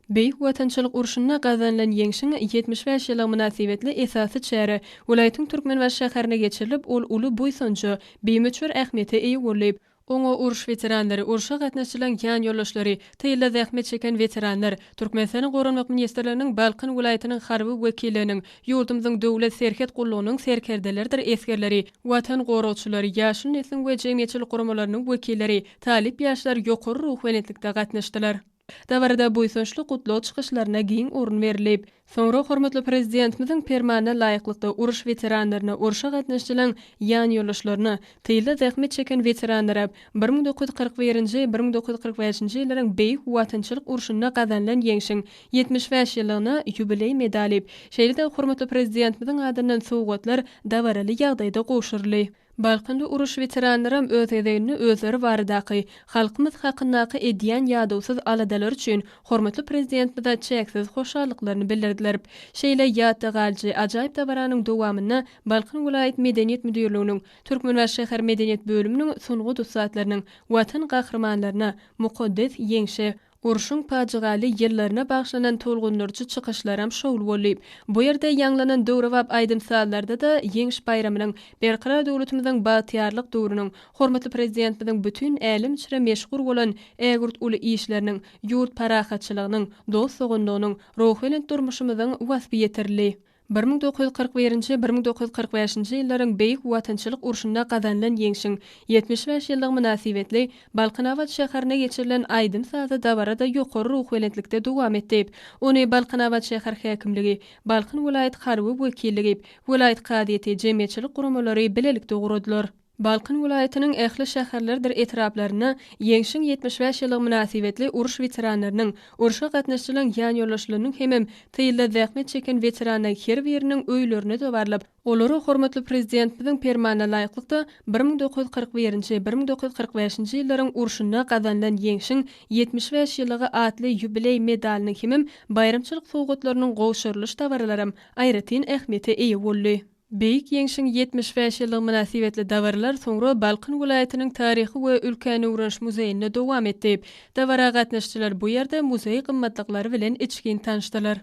Beýik watançylyk urşunyna gazanlan ýeňşiň 75 ýylyg münasibetli esasy çäre welaýatyň Türkmenbaş şäherine geçirilip, ol uly buýsunçy, beýmeçwer ähmiýete eýe bolýar. Oňa uruş veteranlary, urşa gatnaşylan ýan ýoldaşlary, tyýla zähmet çeken veteranlar, Türkmenistanyň Goranlyk ministrliginiň Balkan welaýatynyň harby wekilleriniň, ýurdumyzyň döwlet serket gullugynyň serkerdelerdir esgerleri, watan gorowçylary, ýaşyl neslin we jemgyýetçilik guramalarynyň wekilleri, talip ýaşlar ýokary ruh welentlikde gatnaşdylar. Dabarda buýsunçly gutlaw çykyşlaryna giň urun berilip, soňra hormatly prezidentimiziň permanent laýyklykda uruş veteranlaryna, urşa gatnaşylan ýan ýoldaşlaryna, tyýla zähmet çeken veteranlara 1941-nji 1945-nji ýyllaryň beýik watançylyk urşunyna gazanlan ýeňşiň 75 ýylygyna ýubiley medali, şeýle-de hormatly prezidentimiziň adyndan sowgatlar dabaraly ýagdaýda goşuryly. Balkanda uruş veteranlarym öz edegini özleri baradaky, halkymyz hakyndaky edýän ýadawsyz aladalar üçin hormatly prezidentimize çeksiz hoşallyklaryny bildirdiler. Şeýle ýatda galyjy ajaýyp dabaranyň dowamyna Balkan welaýat medeniýet müdirliginiň, Türkmenbaş şäher medeniýet bölüminiň sungy dusatlarynyň watan gahrmanlaryna mukaddes ýeňşe urşuň pajigaly ýyllaryna bagşlanan tolgundurjy çykyşlaram şowul bolup, bu ýerde ýanglanan döwrewap aýdym saatlarda da ýeňiş bayramynyň berqarar döwletimiziň batyarlyk döwrüniň, hormatly prezidentimiziň bütün älim çire meşgul bolan ägürt uly işleriniň, ýurt parahatçylygynyň, dost sogundygynyň, ruhy durmuşymyzyň wasby ýetirli. 1941-nji 1945-nji ýyllaryň beýik watançylyk urşunyna gazanlan ýeňşiň 75 ýylyg münasibetli Balkanawat şäherine geçirilen aýdym saata dabarada ýokary ruh welentlikde dowam etdi. Ony Balkanawat şäher häkimligi, Balkan welaýat harby wekilligi, welaýat gadyety, jemgyýetçilik guramalary bilelikde guradylar. Balkan welaýatynyň ähli şäherleridir etraplaryna ýeňşiň 75 ýylyg münasibetli uruş veteranlarynyň, urşa gatnaşylan ýan ýoldaşlarynyň hemem tyýla zähmet çeken veteranlar her biriniň öýlerine dobarlyp, olary hormatly prezidentimiziň permanent laýyklykda 1941-nji 1945-nji ýyllaryň urşunyna gazanlan ýeňşiň 75 ýylygy atly ýubiley medaliniň hemem bayramçylyk sowgatlarynyň gowşurylyş dabarlarym aýratyn ähmiýete eýe boldy. Beýik ýeňşiň 75 ýylyg münasibetli dabarlar soňra Balkan welaýatynyň taryhy we ülkäni öwrenş muzeýinde dowam etdi. Dabara gatnaşçylar bu ýerde muzey gymmatlyklary bilen içgin tanışdylar.